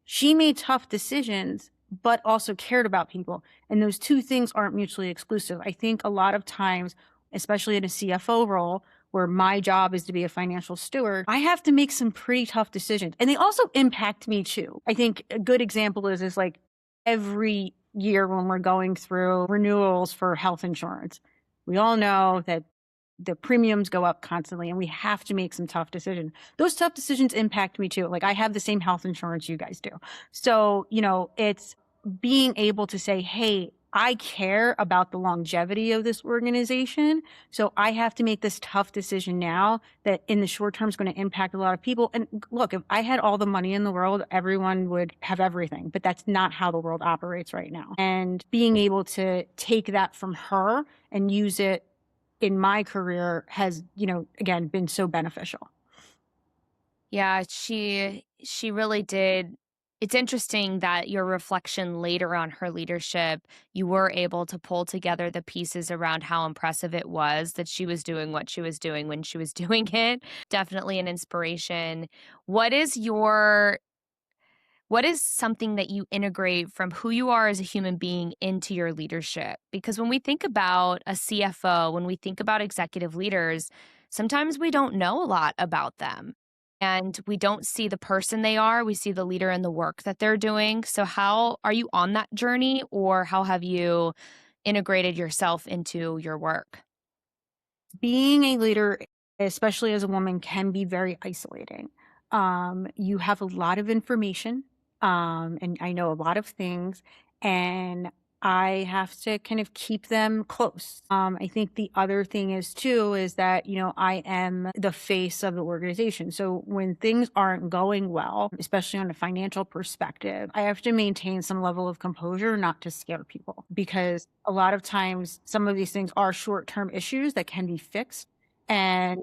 She made tough decisions, but also cared about people. And those two things aren't mutually exclusive. I think a lot of times, especially in a CFO role, where my job is to be a financial steward, I have to make some pretty tough decisions. And they also impact me too. I think a good example is like every year when we're going through renewals for health insurance, we all know that the premiums go up constantly and we have to make some tough decisions. Those tough decisions impact me too. Like, I have the same health insurance you guys do. So, it's being able to say, hey, I care about the longevity of this organization. So I have to make this tough decision now that in the short term is going to impact a lot of people. And look, if I had all the money in the world, everyone would have everything, but that's not how the world operates right now. And being able to take that from her and use it in my career has, again, been so beneficial. Yeah, she really did. It's interesting that your reflection later on her leadership, you were able to pull together the pieces around how impressive it was that she was doing what she was doing when she was doing it. Definitely an inspiration. What is your what is something that you integrate from who you are as a human being into your leadership? Because when we think about a CFO, when we think about executive leaders, sometimes we don't know a lot about them and we don't see the person they are. We see the leader and the work that they're doing. So, how are you on that journey, or how have you integrated yourself into your work? Being a leader, especially as a woman, can be very isolating. You have a lot of information, and I know a lot of things, and I have to kind of keep them close. I think the other thing is too is that, I am the face of the organization. So when things aren't going well, especially on a financial perspective, I have to maintain some level of composure not to scare people, because a lot of times some of these things are short-term issues that can be fixed. And,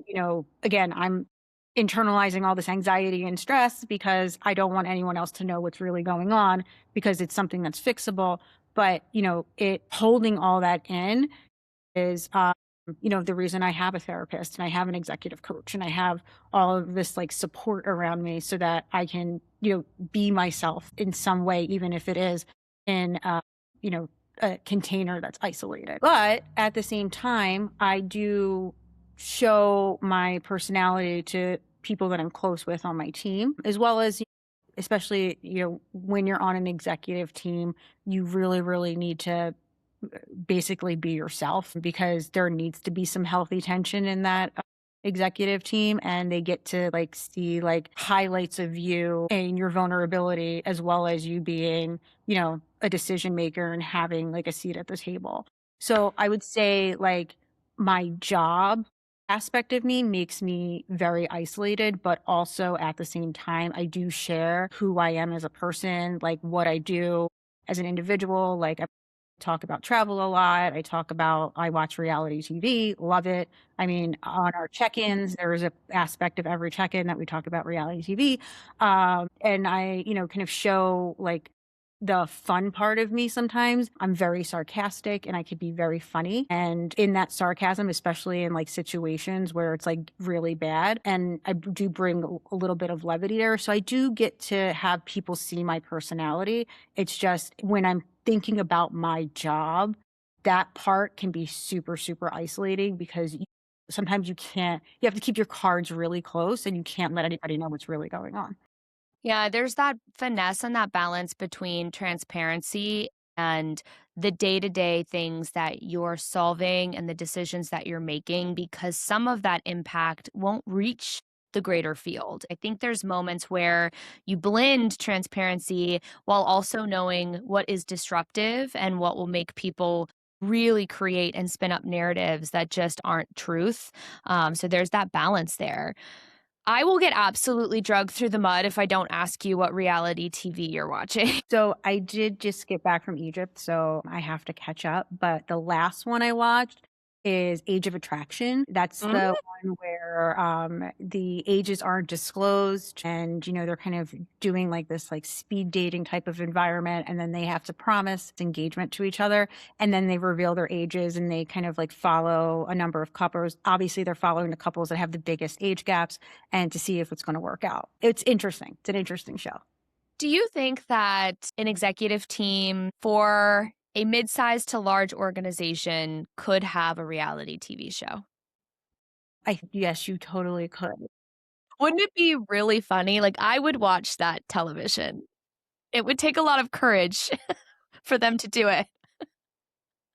again, I'm internalizing all this anxiety and stress because I don't want anyone else to know what's really going on, because it's something that's fixable. But, it holding all that in is The reason I have a therapist and I have an executive coach and I have all of this like support around me so that I can, be myself in some way, even if it is in, you know, a container that's isolated. But at the same time, I do show my personality to people that I'm close with on my team, as well as, especially, when you're on an executive team, you really, really need to basically be yourself because there needs to be some healthy tension in that executive team, and they get to like see like highlights of you and your vulnerability as well as you being, a decision maker and having like a seat at the table. So I would say like my job aspect of me makes me very isolated, but also at the same time I do share who I am as a person, like what I do as an individual. Like talk about travel a lot. I watch reality TV, love it. I mean, on our check-ins, there is a aspect of every check-in that we talk about reality TV. And I, kind of show like the fun part of me sometimes. I'm very sarcastic and I could be very funny. And in that sarcasm, especially in like situations where it's like really bad, and I do bring a little bit of levity there. So I do get to have people see my personality. It's just when I'm thinking about my job, that part can be super, super isolating because sometimes you have to keep your cards really close and you can't let anybody know what's really going on. Yeah, there's that finesse and that balance between transparency and the day-to-day things that you're solving and the decisions that you're making, because some of that impact won't reach the greater field. I think there's moments where you blend transparency while also knowing what is disruptive and what will make people really create and spin up narratives that just aren't truth. So there's that balance there. I will get absolutely drugged through the mud if I don't ask you what reality TV you're watching. So I did just get back from Egypt, so I have to catch up. But the last one I watched is Age of Attraction. That's Mm. the one where the ages aren't disclosed, and they're kind of doing like this like speed dating type of environment, and then they have to promise engagement to each other, and then they reveal their ages, and they kind of like follow a number of couples. Obviously, they're following the couples that have the biggest age gaps, and to see if it's going to work out. It's interesting. It's an interesting show. Do you think that an executive team for a mid-sized to large organization could have a reality TV show? Yes, you totally could. Wouldn't it be really funny? Like, I would watch that television. It would take a lot of courage for them to do it.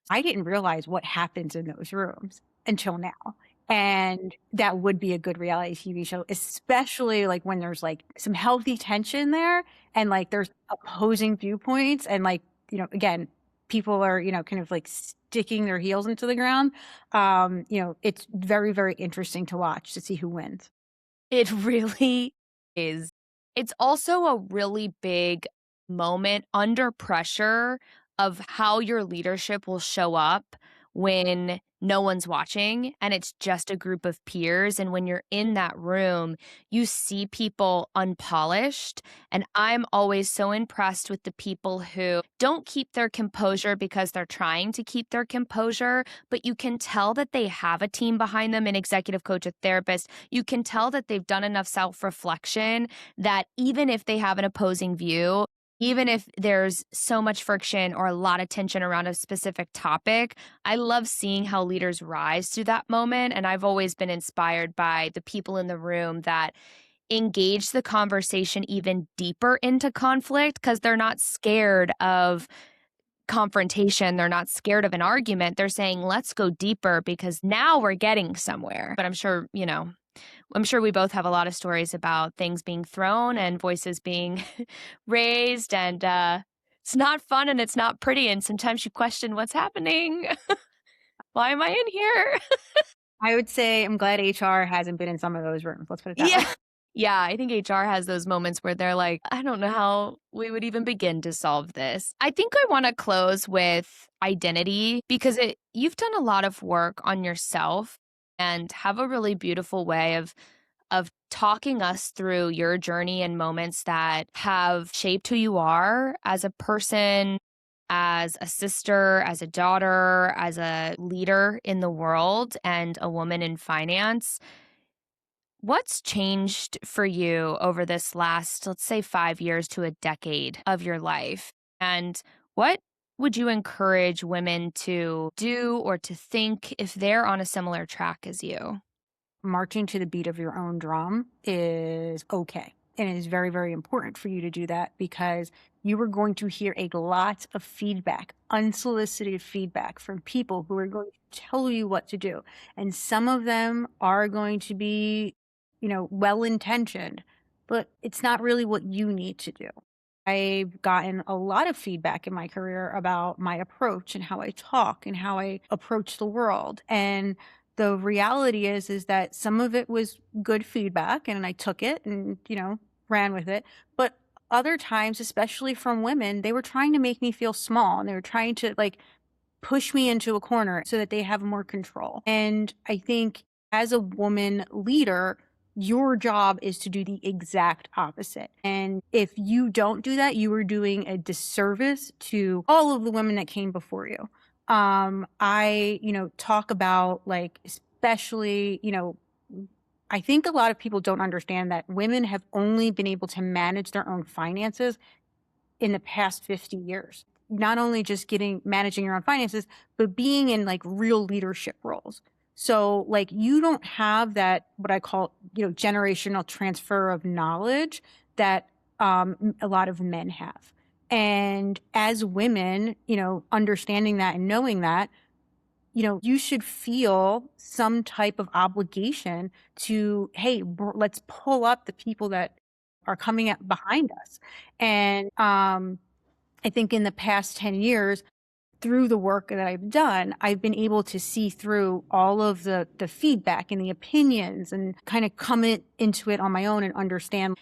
I didn't realize what happens in those rooms until now. And that would be a good reality TV show, especially like when there's like some healthy tension there and like there's opposing viewpoints and like, again, people are, kind of like sticking their heels into the ground. It's very, very interesting to watch to see who wins. It really is. It's also a really big moment under pressure of how your leadership will show up when no one's watching and it's just a group of peers. And when you're in that room, you see people unpolished. And I'm always so impressed with the people who don't keep their composure because they're trying to keep their composure, but you can tell that they have a team behind them, an executive coach, a therapist. You can tell that they've done enough self-reflection that even if they have an opposing view, even if there's so much friction or a lot of tension around a specific topic, I love seeing how leaders rise through that moment. And I've always been inspired by the people in the room that engage the conversation even deeper into conflict because they're not scared of confrontation. They're not scared of an argument. They're saying, let's go deeper because now we're getting somewhere. But I'm sure we both have a lot of stories about things being thrown and voices being raised, and it's not fun and it's not pretty. And sometimes you question what's happening. Why am I in here? I would say I'm glad HR hasn't been in some of those rooms. Let's put it that way. Yeah. Yeah, I think HR has those moments where they're like, I don't know how we would even begin to solve this. I think I want to close with identity because you've done a lot of work on yourself and have a really beautiful way of talking us through your journey and moments that have shaped who you are as a person as a sister, as a daughter, as a leader in the world, and a woman in finance. What's changed for you over this last, let's say, 5 years to a decade of your life? And what would you encourage women to do or to think if they're on a similar track as you? Marching to the beat of your own drum is okay. And it is very, very important for you to do that because you are going to hear a lot of feedback, unsolicited feedback from people who are going to tell you what to do. And some of them are going to be, well intentioned, but it's not really what you need to do. I've gotten a lot of feedback in my career about my approach and how I talk and how I approach the world. And the reality is that some of it was good feedback and I took it and, ran with it. But other times, especially from women, they were trying to make me feel small and they were trying to like push me into a corner so that they have more control. And I think as a woman leader, your job is to do the exact opposite. And if you don't do that, you are doing a disservice to all of the women that came before you. I, talk about like, especially, I think a lot of people don't understand that women have only been able to manage their own finances in the past 50 years. Not only just managing your own finances, but being in like real leadership roles. So like you don't have that, what I call, generational transfer of knowledge that a lot of men have. And as women, understanding that and knowing that, you should feel some type of obligation to, hey, let's pull up the people that are coming up behind us. And I think in the past 10 years, through the work that I've done, I've been able to see through all of the feedback and the opinions and kind of into it on my own and understand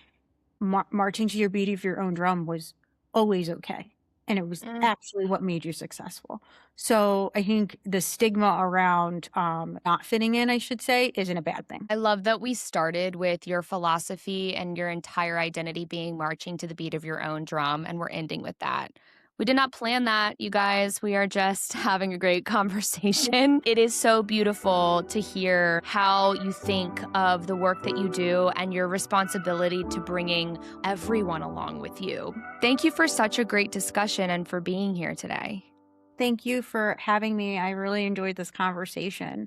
marching to your beat of your own drum was always okay. And it was actually what made you successful. So I think the stigma around not fitting in, I should say, isn't a bad thing. I love that we started with your philosophy and your entire identity being marching to the beat of your own drum, and we're ending with that. We did not plan that, you guys. We are just having a great conversation. It is so beautiful to hear how you think of the work that you do and your responsibility to bringing everyone along with you. Thank you for such a great discussion and for being here today. Thank you for having me. I really enjoyed this conversation.